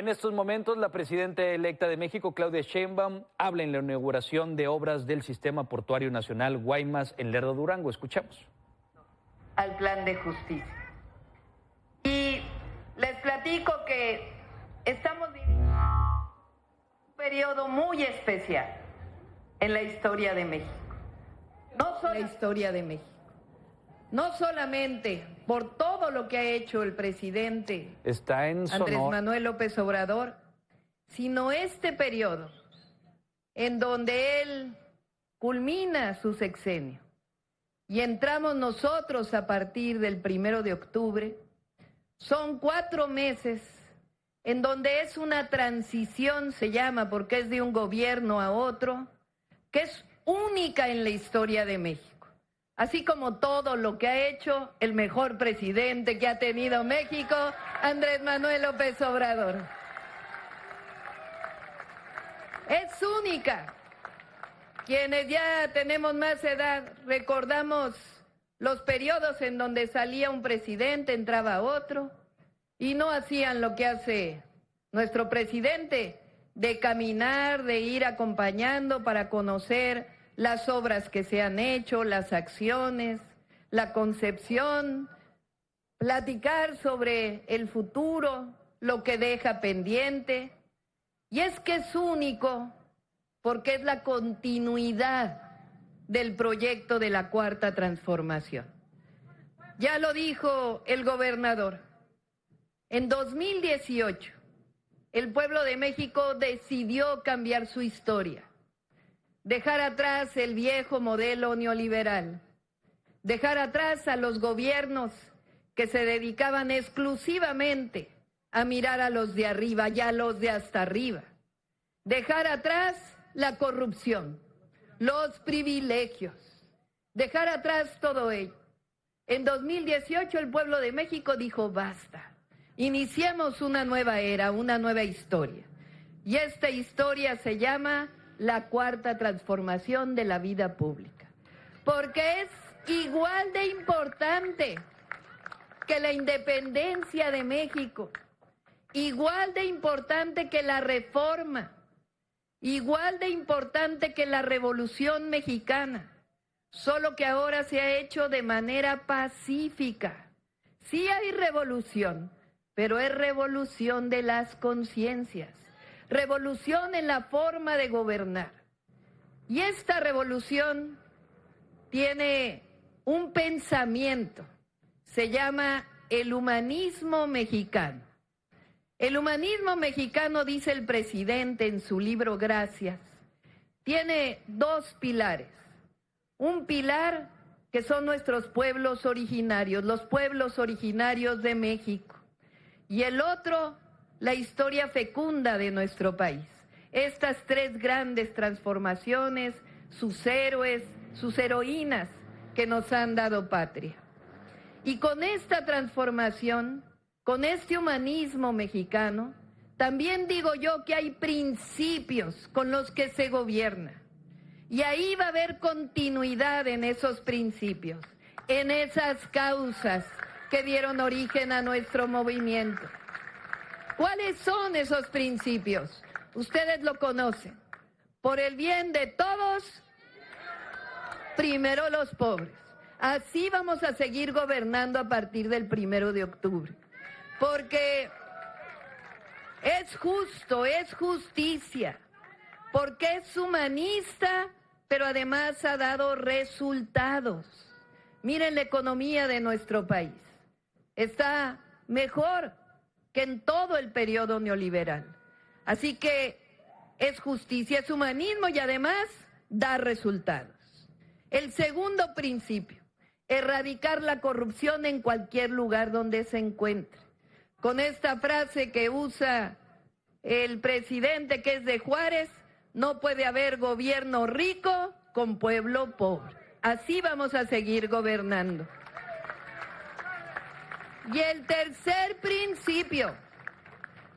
En estos momentos, la presidenta electa de México, Claudia Sheinbaum, habla en la inauguración de obras del Sistema Portuario Nacional Guaymas en Lerdo, Durango. Escuchamos. Al plan de justicia. Y les platico que estamos viviendo un periodo muy especial en la historia de México. No solo la historia de México. No solamente por todo lo que ha hecho el presidente Andrés Manuel López Obrador, sino este periodo en donde él culmina su sexenio y entramos nosotros a partir del 1 de octubre, son 4 meses en donde es una transición, se llama, porque es de un gobierno a otro, que es única en la historia de México. Así como todo lo que ha hecho el mejor presidente que ha tenido México, Andrés Manuel López Obrador. Es única. Quienes ya tenemos más edad, recordamos los periodos en donde salía un presidente, entraba otro, y no hacían lo que hace nuestro presidente, de caminar, de ir acompañando para conocer las obras que se han hecho, las acciones, la concepción, platicar sobre el futuro, lo que deja pendiente. Y es que es único porque es la continuidad del proyecto de la Cuarta Transformación. Ya lo dijo el gobernador, en 2018 el pueblo de México decidió cambiar su historia. Dejar atrás el viejo modelo neoliberal, dejar atrás a los gobiernos que se dedicaban exclusivamente a mirar a los de arriba y a los de hasta arriba, dejar atrás la corrupción, los privilegios, dejar atrás todo ello. En 2018 el pueblo de México dijo basta, iniciemos una nueva era, una nueva historia. Y esta historia se llama la Cuarta Transformación de la vida pública, porque es igual de importante que la independencia de México, igual de importante que la reforma, igual de importante que la Revolución Mexicana, solo que ahora se ha hecho de manera pacífica. Sí hay revolución, pero es revolución de las conciencias. Revolución en la forma de gobernar. Y esta revolución tiene un pensamiento, se llama el humanismo mexicano. El humanismo mexicano, dice el presidente en su libro Gracias, tiene 2 pilares. Un pilar que son nuestros pueblos originarios, los pueblos originarios de México. Y el otro, la historia fecunda de nuestro país. Estas 3 grandes transformaciones, sus héroes, sus heroínas que nos han dado patria. Y con esta transformación, con este humanismo mexicano, también digo yo que hay principios con los que se gobierna. Y ahí va a haber continuidad en esos principios, en esas causas que dieron origen a nuestro movimiento. ¿Cuáles son esos principios? Ustedes lo conocen. Por el bien de todos, primero los pobres. Así vamos a seguir gobernando a partir del 1 de octubre. Porque es justo, es justicia. Porque es humanista, pero además ha dado resultados. Miren la economía de nuestro país. Está mejor que en todo el periodo neoliberal. Así que es justicia, es humanismo y además da resultados. El segundo principio, erradicar la corrupción en cualquier lugar donde se encuentre. Con esta frase que usa el presidente, que es de Juárez, no puede haber gobierno rico con pueblo pobre. Así vamos a seguir gobernando. Y el tercer principio,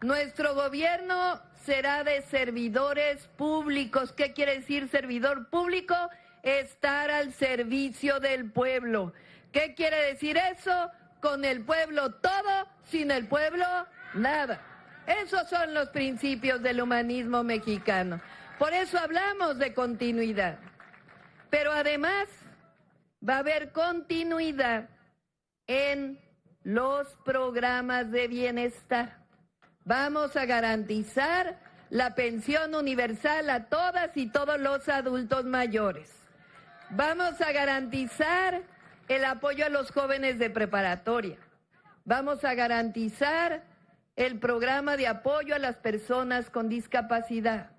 nuestro gobierno será de servidores públicos. ¿Qué quiere decir servidor público? Estar al servicio del pueblo. ¿Qué quiere decir eso? Con el pueblo todo, sin el pueblo nada. Esos son los principios del humanismo mexicano. Por eso hablamos de continuidad. Pero además va a haber continuidad en los programas de bienestar. Vamos a garantizar la pensión universal a todas y todos los adultos mayores. Vamos a garantizar el apoyo a los jóvenes de preparatoria. Vamos a garantizar el programa de apoyo a las personas con discapacidad.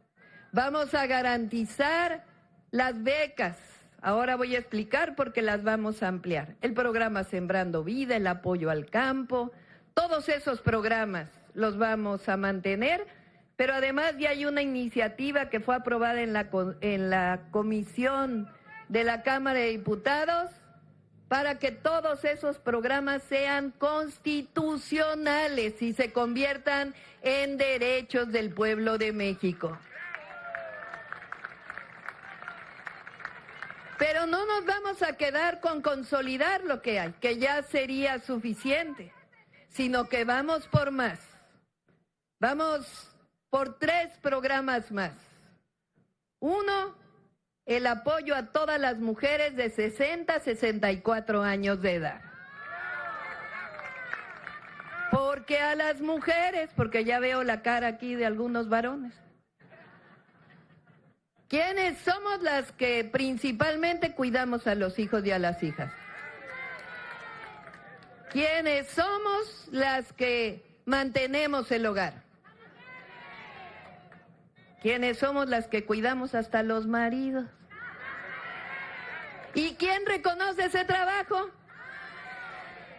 Vamos a garantizar las becas. Ahora voy a explicar por qué las vamos a ampliar. El programa Sembrando Vida, el apoyo al campo, todos esos programas los vamos a mantener, pero además ya hay una iniciativa que fue aprobada en la comisión de la Cámara de Diputados para que todos esos programas sean constitucionales y se conviertan en derechos del pueblo de México. Pero no nos vamos a quedar con consolidar lo que hay, que ya sería suficiente, sino que vamos por más. Vamos por 3 programas más. 1, el apoyo a todas las mujeres de 60 a 64 años de edad. Porque a las mujeres, porque ya veo la cara aquí de algunos varones. ¿Quiénes somos las que principalmente cuidamos a los hijos y a las hijas? ¿Quiénes somos las que mantenemos el hogar? ¿Quiénes somos las que cuidamos hasta los maridos? ¿Y quién reconoce ese trabajo?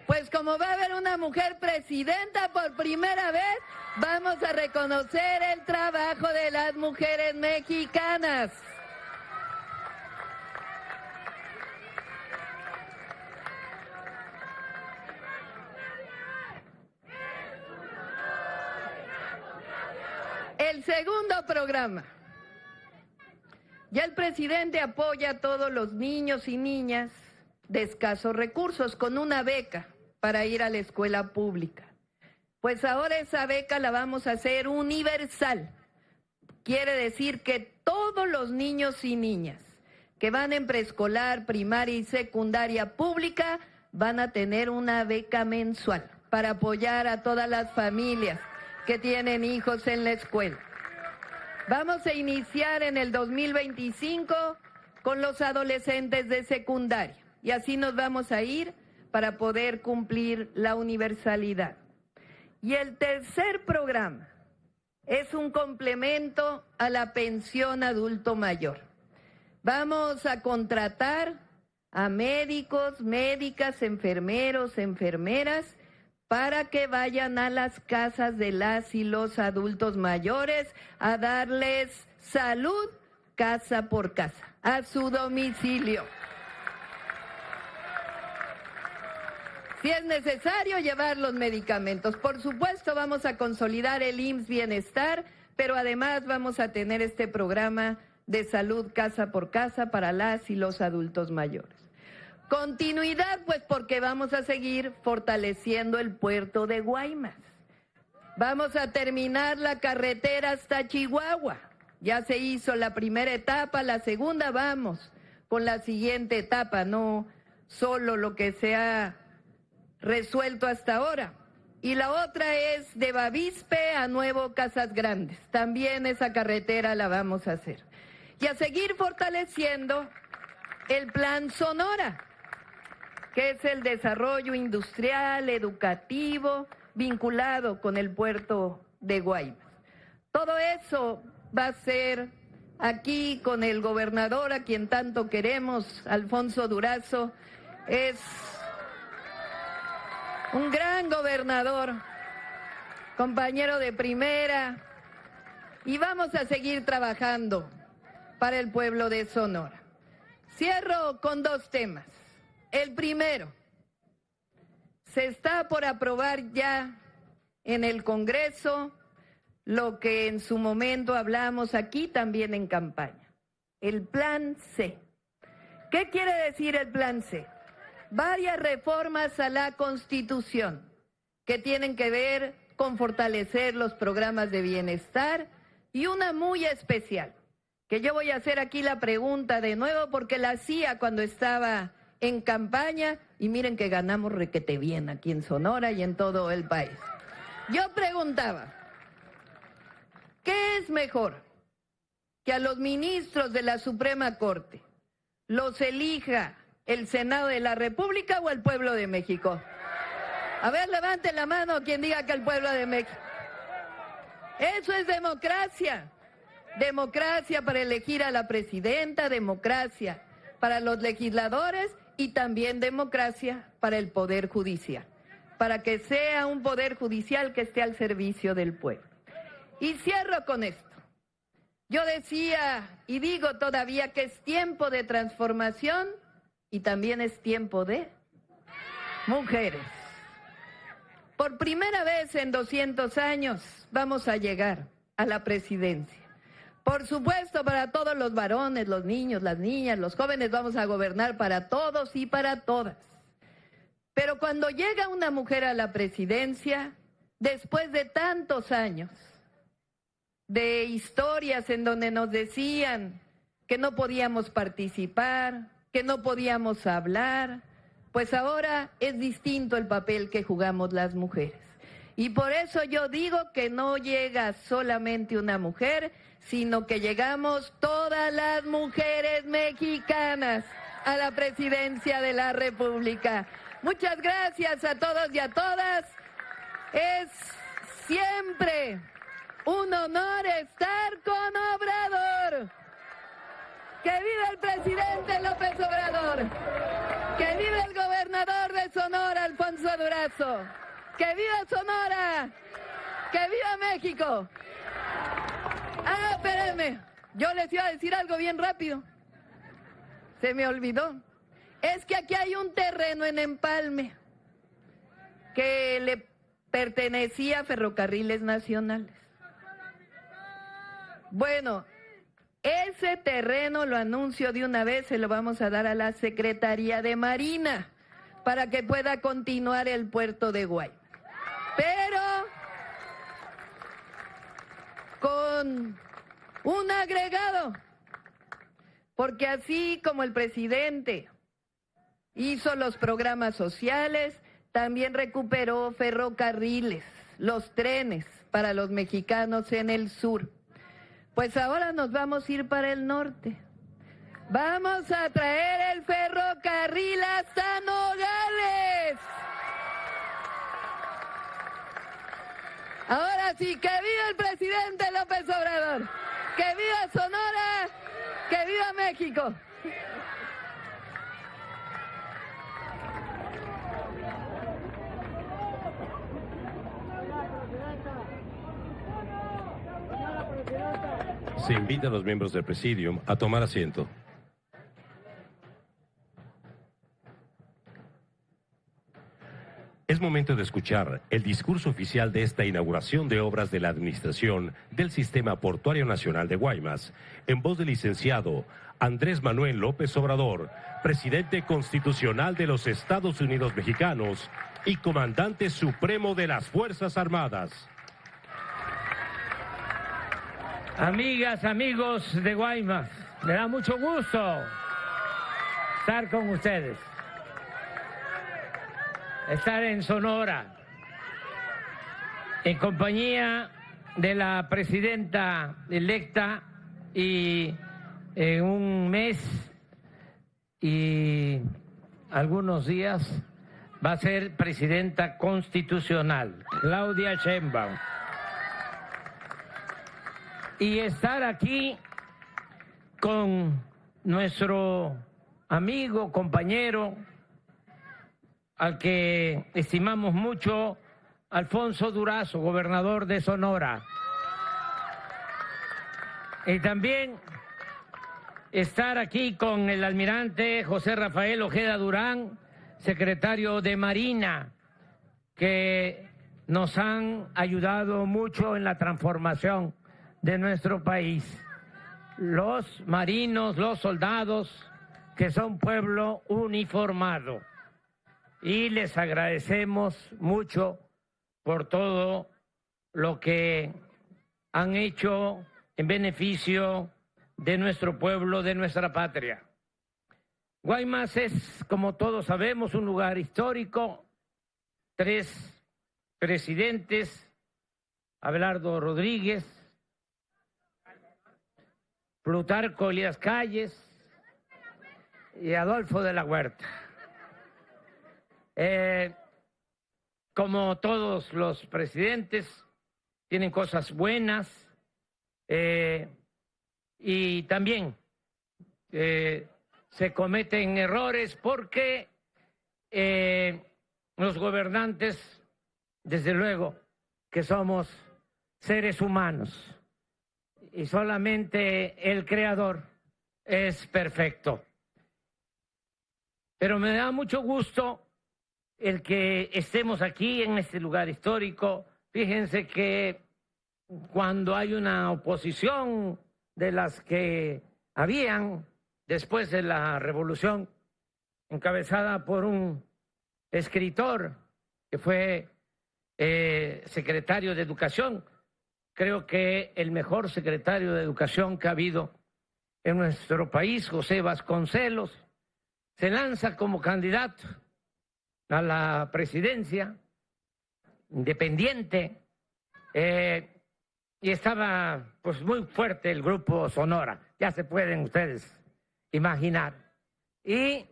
Pues como va a haber una mujer presidenta por primera vez, vamos a reconocer el trabajo de las mujeres mexicanas. El segundo programa. Ya el presidente apoya a todos los niños y niñas de escasos recursos con una beca para ir a la escuela pública. Pues ahora esa beca la vamos a hacer universal. Quiere decir que todos los niños y niñas que van en preescolar, primaria y secundaria pública van a tener una beca mensual para apoyar a todas las familias que tienen hijos en la escuela. Vamos a iniciar en el 2025 con los adolescentes de secundaria y así nos vamos a ir para poder cumplir la universalidad. Y el tercer programa es un complemento a la pensión adulto mayor. Vamos a contratar a médicos, médicas, enfermeros, enfermeras, para que vayan a las casas de las y los adultos mayores a darles salud casa por casa, a su domicilio. Si es necesario llevar los medicamentos. Por supuesto, vamos a consolidar el IMSS Bienestar, pero además vamos a tener este programa de salud casa por casa para las y los adultos mayores. Continuidad, pues porque vamos a seguir fortaleciendo el puerto de Guaymas. Vamos a terminar la carretera hasta Chihuahua. Ya se hizo la primera etapa, la segunda vamos con la siguiente etapa, no solo lo que se ha resuelto hasta ahora. Y la otra es de Bavispe a Nuevo Casas Grandes. También esa carretera la vamos a hacer. Y a seguir fortaleciendo el Plan Sonora, que es el desarrollo industrial, educativo, vinculado con el puerto de Guaymas. Todo eso va a ser aquí con el gobernador, a quien tanto queremos, Alfonso Durazo. Es un gran gobernador, compañero de primera, y vamos a seguir trabajando para el pueblo de Sonora. Cierro con 2 temas. El primero, se está por aprobar ya en el Congreso lo que en su momento hablamos aquí también en campaña, el Plan C. ¿Qué quiere decir el Plan C? Varias reformas a la Constitución que tienen que ver con fortalecer los programas de bienestar y una muy especial, que yo voy a hacer aquí la pregunta de nuevo porque la hacía cuando estaba en campaña y miren que ganamos requete bien aquí en Sonora y en todo el país. Yo preguntaba, ¿qué es mejor? ¿Que a los ministros de la Suprema Corte los elija el Senado de la República o el pueblo de México? A ver, levante la mano quien diga que el pueblo de México. Eso es democracia. Democracia para elegir a la presidenta, democracia para los legisladores y también democracia para el Poder Judicial, para que sea un Poder Judicial que esté al servicio del pueblo. Y cierro con esto. Yo decía y digo todavía que es tiempo de transformación y también es tiempo de mujeres. Por primera vez en 200 años vamos a llegar a la presidencia. Por supuesto, para todos los varones, los niños, las niñas, los jóvenes, vamos a gobernar para todos y para todas. Pero cuando llega una mujer a la presidencia, después de tantos años de historias en donde nos decían que no podíamos participar, que no podíamos hablar, pues ahora es distinto el papel que jugamos las mujeres. Y por eso yo digo que no llega solamente una mujer, sino que llegamos todas las mujeres mexicanas a la presidencia de la República. Muchas gracias a todos y a todas. Es siempre un honor estar con Obrador. ¡Que viva el presidente López Obrador! ¡Que viva el gobernador de Sonora, Alfonso Durazo! ¡Que viva Sonora! ¡Que viva México! Ah, espérenme, yo les iba a decir algo bien rápido. Se me olvidó. Es que aquí hay un terreno en Empalme que le pertenecía a Ferrocarriles Nacionales. Bueno, ese terreno, lo anuncio de una vez, se lo vamos a dar a la Secretaría de Marina para que pueda continuar el puerto de Guaymas. Pero con un agregado, porque así como el presidente hizo los programas sociales, también recuperó ferrocarriles, los trenes para los mexicanos en el sur. Pues ahora nos vamos a ir para el norte. Vamos a traer el ferrocarril hasta Nogales. Ahora sí, que viva el presidente López Obrador, que viva Sonora, que viva México. Se invita a los miembros del Presidium a tomar asiento. Es momento de escuchar el discurso oficial de esta inauguración de obras de la administración del Sistema Portuario Nacional de Guaymas, en voz del licenciado Andrés Manuel López Obrador, presidente constitucional de los Estados Unidos Mexicanos y comandante supremo de las Fuerzas Armadas. Amigas, amigos de Guaymas, me da mucho gusto estar con ustedes, estar en Sonora, en compañía de la presidenta electa y en un mes y algunos días va a ser presidenta constitucional, Claudia Sheinbaum. Y estar aquí con nuestro amigo, compañero, al que estimamos mucho, Alfonso Durazo, gobernador de Sonora. Y también estar aquí con el almirante José Rafael Ojeda Durán, secretario de Marina, que nos han ayudado mucho en la transformación de nuestro país. Los marinos, los soldados, que son pueblo uniformado. Y les agradecemos mucho por todo lo que han hecho en beneficio de nuestro pueblo, de nuestra patria. Guaymas es, como todos sabemos, un lugar histórico. 3 presidentes, Abelardo Rodríguez, Plutarco Elías Calles y Adolfo de la Huerta. Como todos los presidentes, tienen cosas buenas y también se cometen errores porque los gobernantes, desde luego, que somos seres humanos y solamente el Creador es perfecto. Pero me da mucho gusto el que estemos aquí en este lugar histórico. Fíjense que cuando hay una oposición de las que habían después de la revolución, encabezada por un escritor que fue secretario de Educación, creo que el mejor secretario de Educación que ha habido en nuestro país, José Vasconcelos, se lanza como candidato a la presidencia, independiente, y estaba pues muy fuerte el grupo Sonora, ya se pueden ustedes imaginar. Y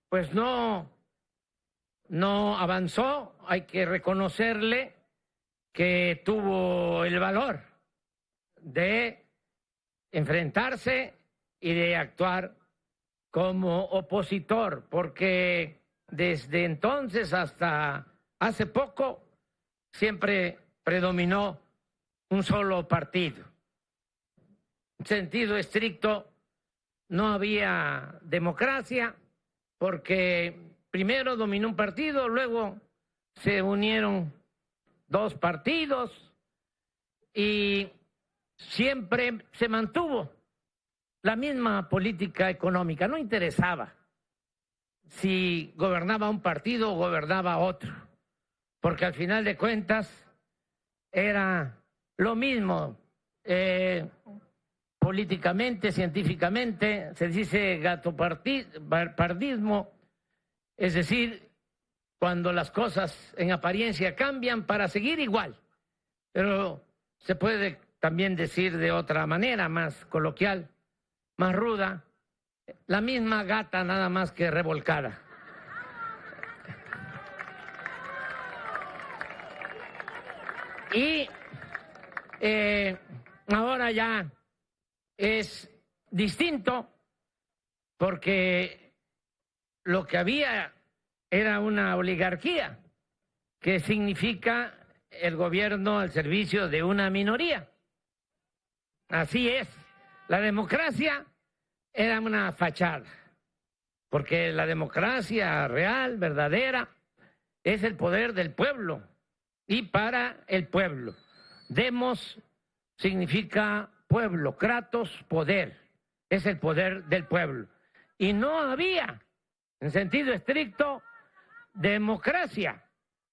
pues no avanzó, hay que reconocerle que tuvo el valor de enfrentarse y de actuar como opositor, porque desde entonces hasta hace poco siempre predominó un solo partido. En sentido estricto, no había democracia porque primero dominó un partido, luego se unieron 2 partidos y siempre se mantuvo la misma política económica. No interesaba si gobernaba un partido o gobernaba otro, porque al final de cuentas era lo mismo. Políticamente, científicamente, se dice gatopardismo, es decir, cuando las cosas en apariencia cambian para seguir igual. Pero se puede también decir de otra manera, más coloquial, más ruda, la misma gata nada más que revolcada. Y ahora ya es distinto porque lo que había era una oligarquía, que significa el gobierno al servicio de una minoría. Así es. La democracia era una fachada, porque la democracia real, verdadera, es el poder del pueblo y para el pueblo. Demos significa pueblo, kratos, poder, es el poder del pueblo. Y no había, en sentido estricto, democracia.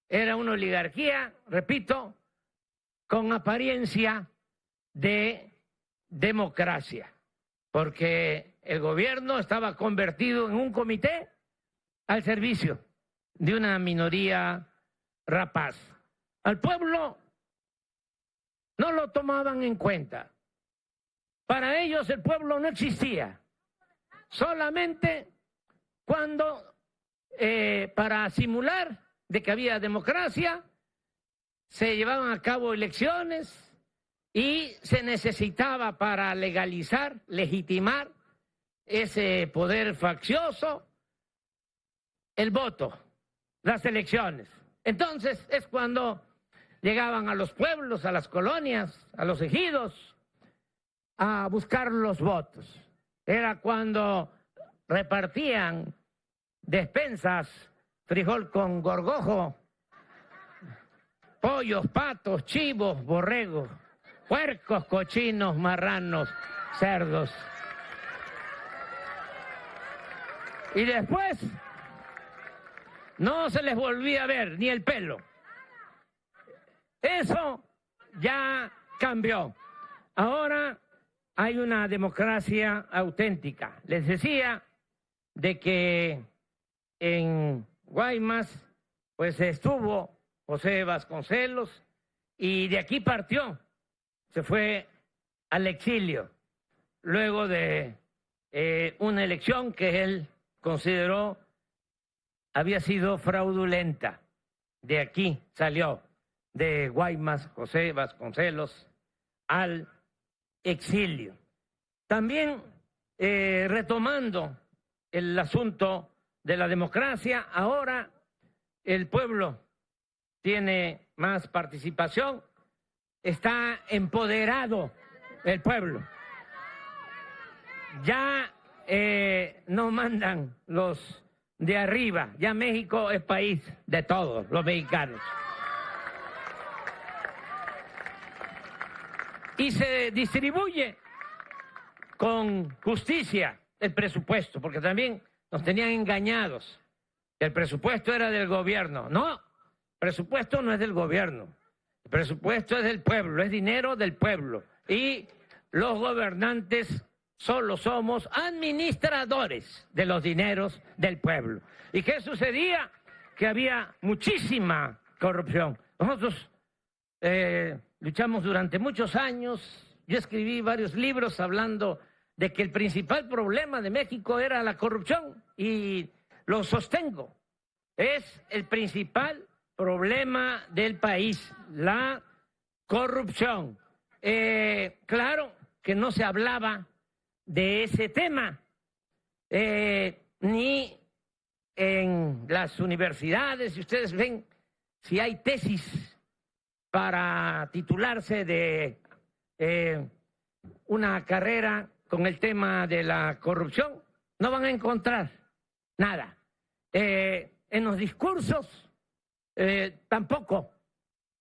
Era una oligarquía, repito, con apariencia de democracia, porque el gobierno estaba convertido en un comité al servicio de una minoría rapaz. Al pueblo no lo tomaban en cuenta. Para ellos el pueblo no existía. Solamente cuando, para simular de que había democracia, se llevaban a cabo elecciones y se necesitaba para legalizar, legitimar ese poder faccioso, el voto, las elecciones. Entonces es cuando llegaban a los pueblos, a las colonias, a los ejidos, a buscar los votos. Era cuando repartían despensas, frijol con gorgojo, pollos, patos, chivos, borregos, puercos, cochinos, marranos, cerdos. Y después no se les volvía a ver ni el pelo. Eso ya cambió. Ahora hay una democracia auténtica. Les decía de que en Guaymas pues estuvo José Vasconcelos y de aquí partió, se fue al exilio, luego de una elección que él consideró había sido fraudulenta. De aquí salió, de Guaymas, José Vasconcelos al exilio. También retomando el asunto de la democracia, ahora el pueblo tiene más participación, está empoderado el pueblo. Ya no mandan los de arriba, ya México es país de todos los mexicanos. Y se distribuye con justicia el presupuesto, porque también nos tenían engañados. El presupuesto era del gobierno. No, el presupuesto no es del gobierno. El presupuesto es del pueblo, es dinero del pueblo. Y los gobernantes solo somos administradores de los dineros del pueblo. ¿Y qué sucedía? Que había muchísima corrupción. Nosotros luchamos durante muchos años. Yo escribí varios libros hablando de que el principal problema de México era la corrupción y lo sostengo. Es el principal problema del país, la corrupción. Claro que no se hablaba de ese tema, ni en las universidades. Si ustedes ven, si hay tesis para titularse de una carrera con el tema de la corrupción, no van a encontrar nada. En los discursos tampoco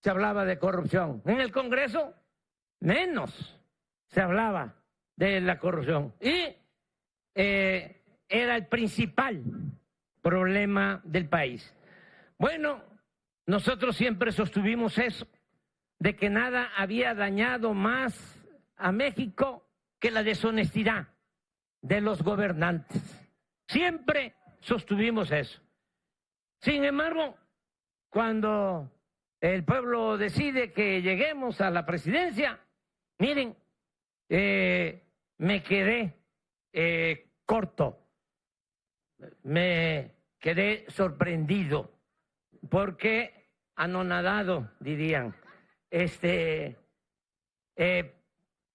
se hablaba de corrupción. En el Congreso menos se hablaba de la corrupción. Y era el principal problema del país. Bueno, nosotros siempre sostuvimos eso, de que nada había dañado más a México que la deshonestidad de los gobernantes. Siempre sostuvimos eso. Sin embargo, cuando el pueblo decide que lleguemos a la presidencia, miren, me quedé corto, me quedé sorprendido, porque anonadado, dirían,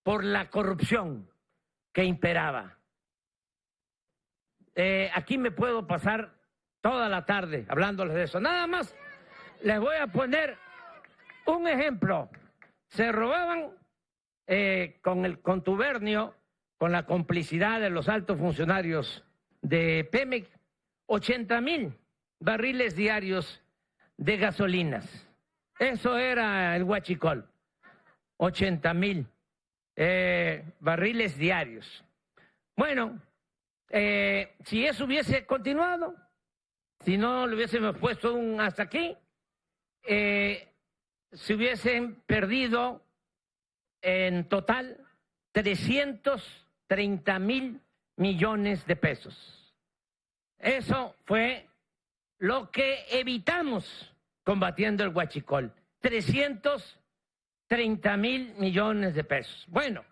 por la corrupción que imperaba. Aquí me puedo pasar toda la tarde hablándoles de eso. Nada más les voy a poner un ejemplo. Se robaban con el contubernio, con la complicidad de los altos funcionarios de Pemex, 80,000 barriles diarios de gasolinas. Eso era el huachicol, 80,000 barriles diarios. Bueno, si eso hubiese continuado, si no le hubiésemos puesto un hasta aquí, se hubiesen perdido en total 330,000 millones de pesos. Eso fue lo que evitamos combatiendo el huachicol, 330,000 millones de pesos. Bueno,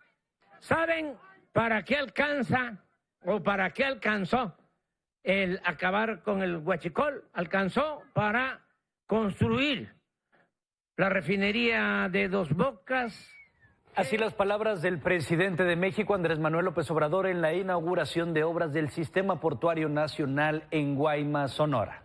¿saben para qué alcanza o para qué alcanzó el acabar con el huachicol? Alcanzó para construir la refinería de Dos Bocas. Así las palabras del presidente de México, Andrés Manuel López Obrador, en la inauguración de obras del Sistema Portuario Nacional en Guaymas, Sonora.